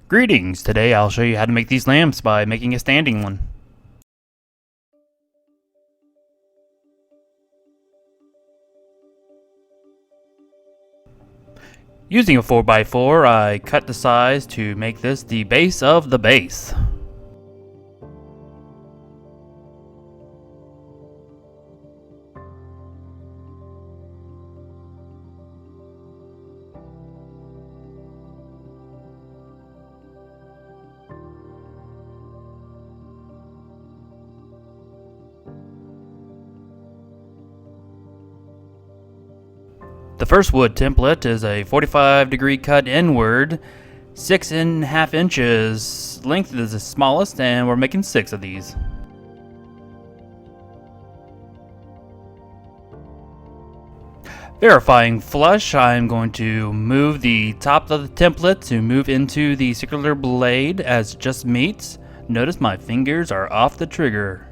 Greetings! Today I'll show you how to make these lamps by making a standing one. Using a 4x4, I cut the size to make this the base of the base. The first wood template is a 45-degree cut inward, 6.5 inches length is the smallest, and we're making 6 of these. Verifying flush, I'm going to move the top of the template to move into the circular blade as it just meets. Notice my fingers are off the trigger.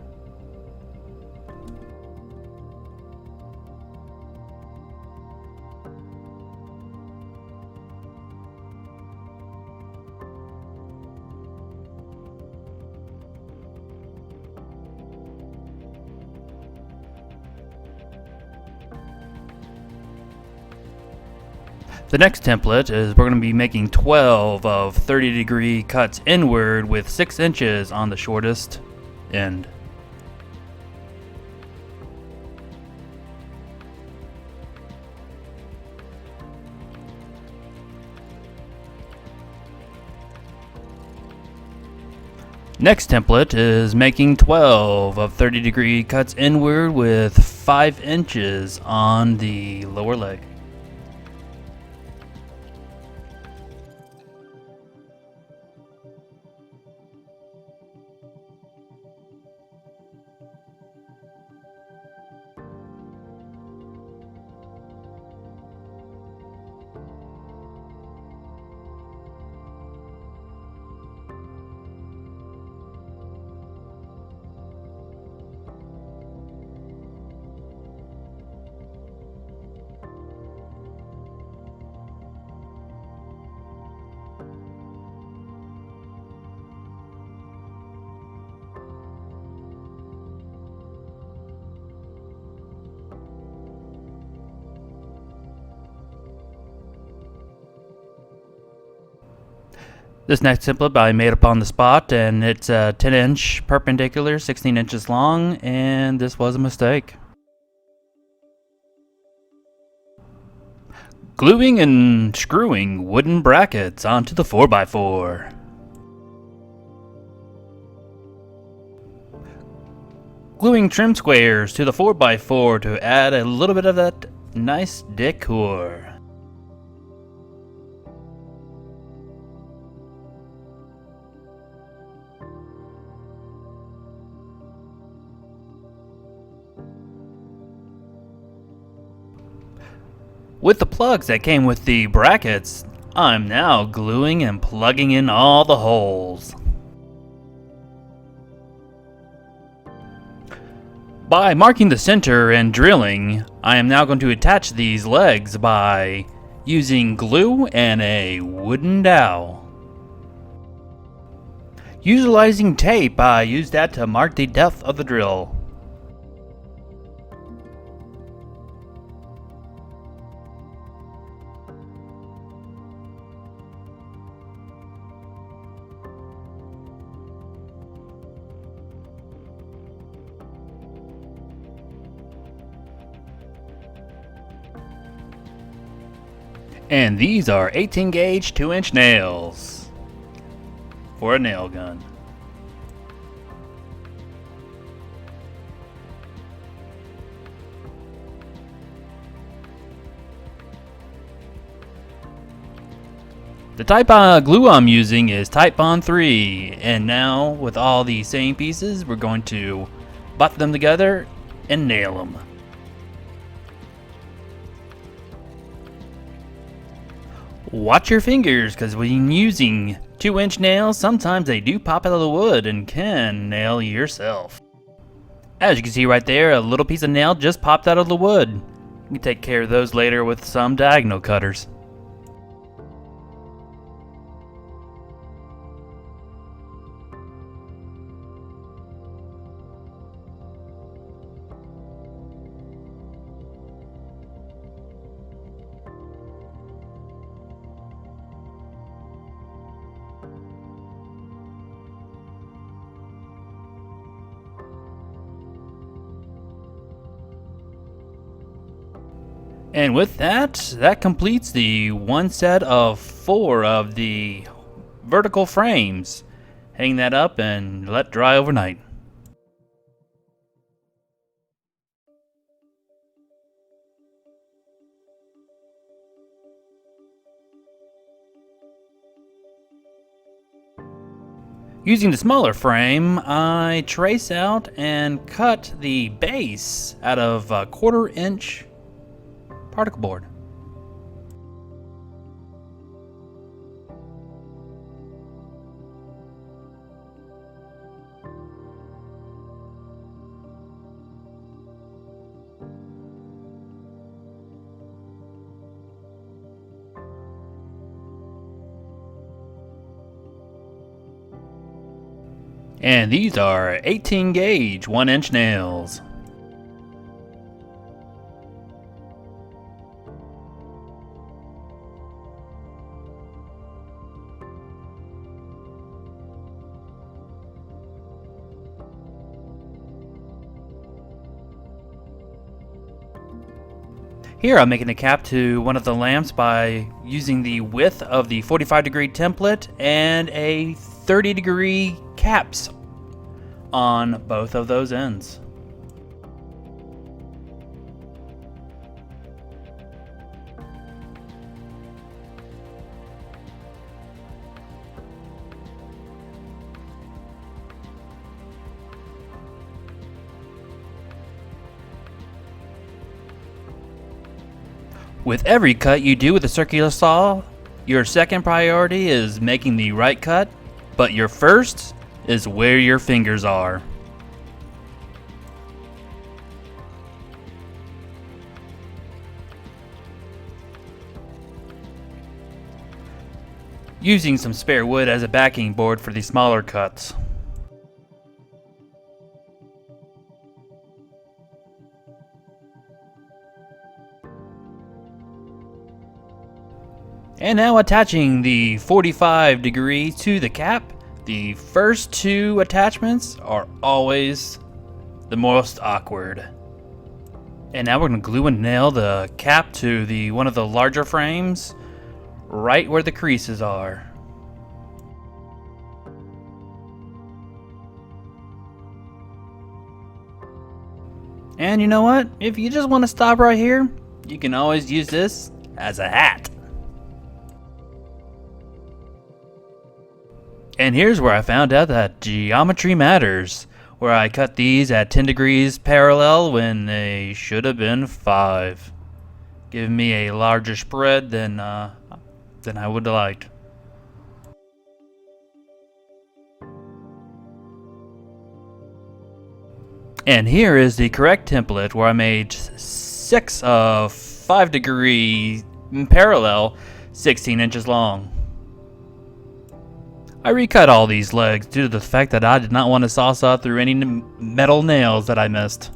The next template is we're going to be making 12 of 30-degree cuts inward with 6 inches on the shortest end. Next template is making 12 of 30-degree cuts inward with 5 inches on the lower leg. This next template I made up on the spot, and it's a 10-inch perpendicular, 16 inches long, and this was a mistake. Gluing and screwing wooden brackets onto the 4x4. Gluing trim squares to the 4x4 to add a little bit of that nice decor. With the plugs that came with the brackets, I'm now gluing and plugging in all the holes. By marking the center and drilling, I am now going to attach these legs by using glue and a wooden dowel. Utilizing tape, I used that to mark the depth of the drill. And these are 18 gauge 2-inch nails for a nail gun. The type of glue I'm using is Titebond III, and now with all the same pieces we're going to butt them together and nail them. Watch your fingers, because when using 2-inch nails, sometimes they do pop out of the wood and can nail yourself. As you can see right there, a little piece of nail just popped out of the wood. You can take care of those later with some diagonal cutters. And with that, that completes the one set of 4 of the vertical frames. Hang that up and let dry overnight. Using the smaller frame, I trace out and cut the base out of a 1/4 inch particle board. And these are 18 gauge 1-inch nails. Here I'm making a cap to one of the lamps by using the width of the 45-degree template and a 30-degree caps on both of those ends. With every cut you do with a circular saw, your second priority is making the right cut, but your first is where your fingers are. Using some spare wood as a backing board for the smaller cuts. And now attaching the 45 degree to the cap. The first 2 attachments are always the most awkward. And now we're going to glue and nail the cap to one of the larger frames right where the creases are. And you know what? If you just want to stop right here, you can always use this as a hat. And here's where I found out that geometry matters, where I cut these at 10 degrees parallel when they should have been 5, giving me a larger spread than I would have liked. And here is the correct template where I made 6 of 5 degree parallel, 16 inches long. I recut all these legs due to the fact that I did not want to saw through any metal nails that I missed.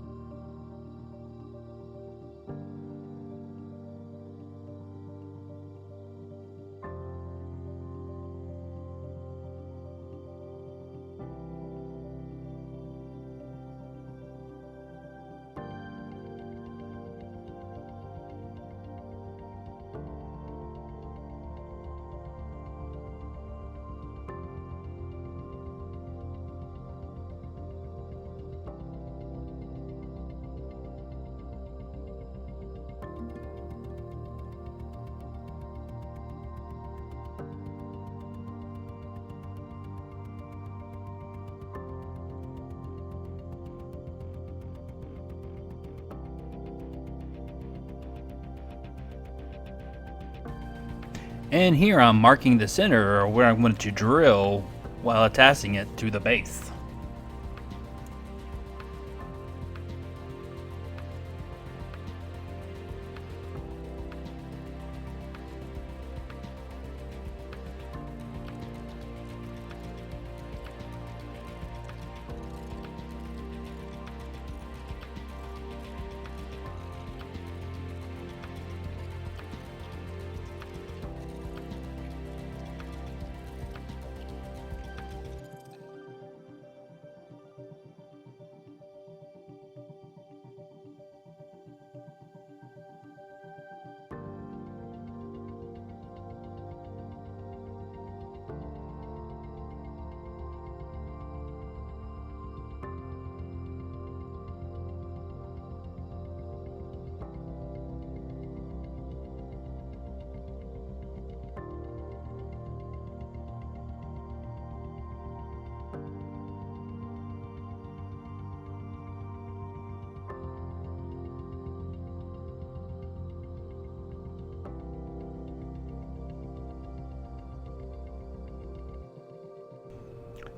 And here I'm marking the center, or where I'm going to drill, while attaching it to the base.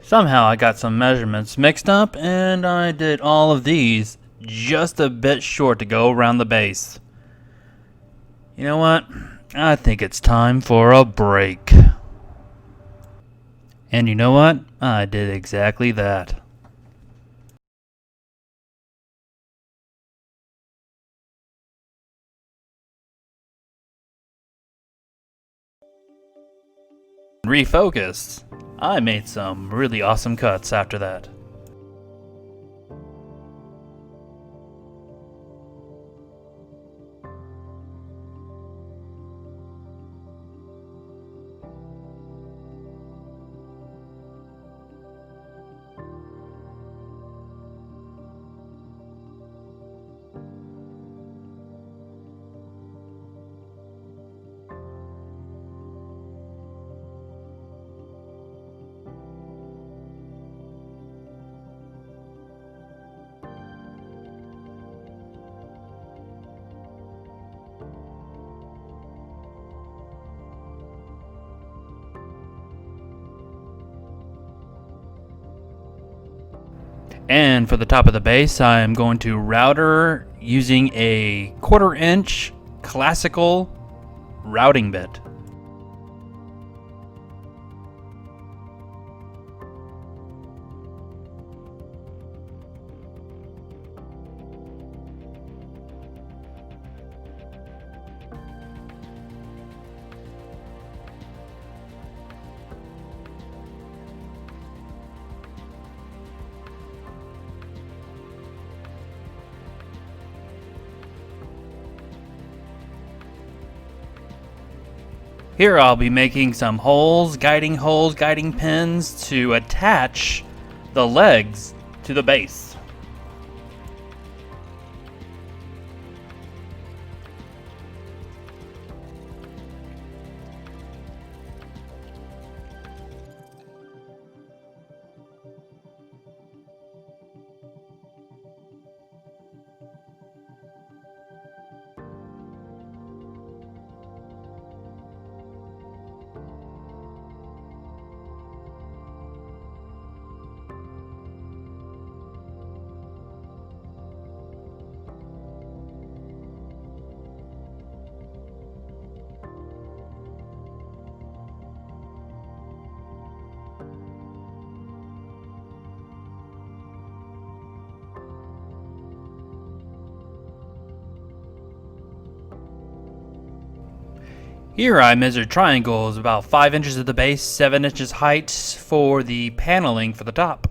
Somehow I got some measurements mixed up and I did all of these just a bit short to go around the base. You know what? I think it's time for a break. And you know what? I did exactly that. Refocused. I made some really awesome cuts after that. And for the top of the base, I am going to router using a 1/4 inch classical routing bit. Here I'll be making some guiding pins to attach the legs to the base. Here I measured triangles about 5 inches at the base, 7 inches height for the paneling for the top.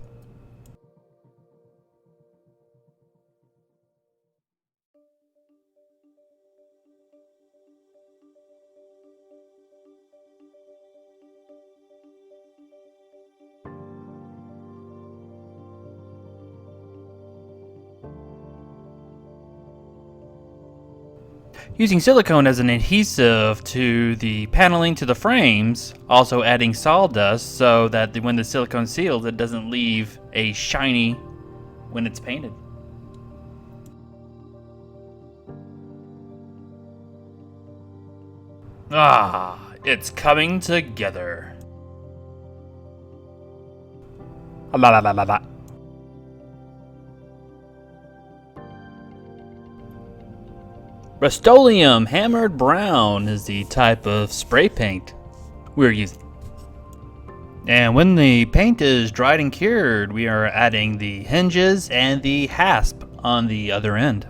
Using silicone as an adhesive to the paneling to the frames, also adding sawdust so that when the silicone seals, it doesn't leave a shiny when it's painted. Ah, it's coming together. Rustoleum Hammer Brown is the type of spray paint we're using. And when the paint is dried and cured, we are adding the hinges and the hasp on the other end.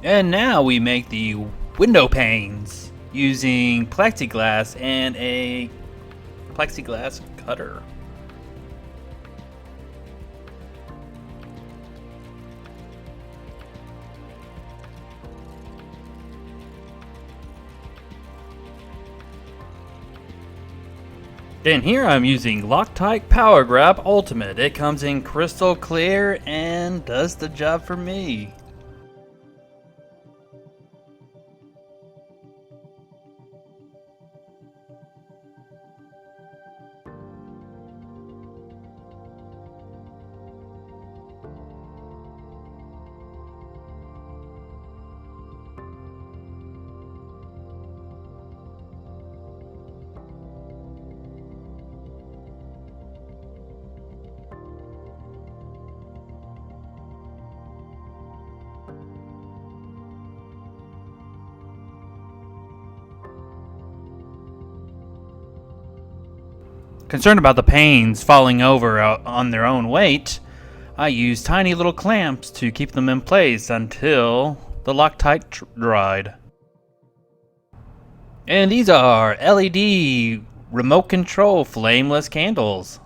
And now we make the window panes using plexiglass and a plexiglass cutter. Then here I'm using Loctite Power Grab Ultimate. It comes in crystal clear and does the job for me. Concerned about the panes falling over on their own weight, I use tiny little clamps to keep them in place until the Loctite dried. And these are LED remote control flameless candles.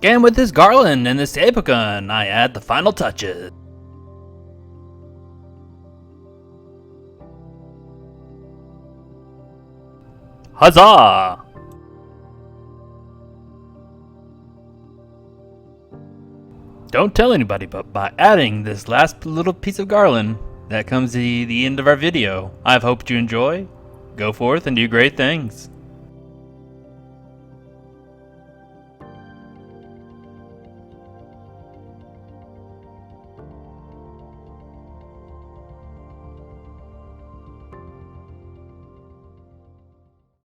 And with this garland and this taper gun, I add the final touches. Huzzah! Don't tell anybody, but by adding this last little piece of garland, that comes to the end of our video. I hope you enjoy. Go forth and do great things.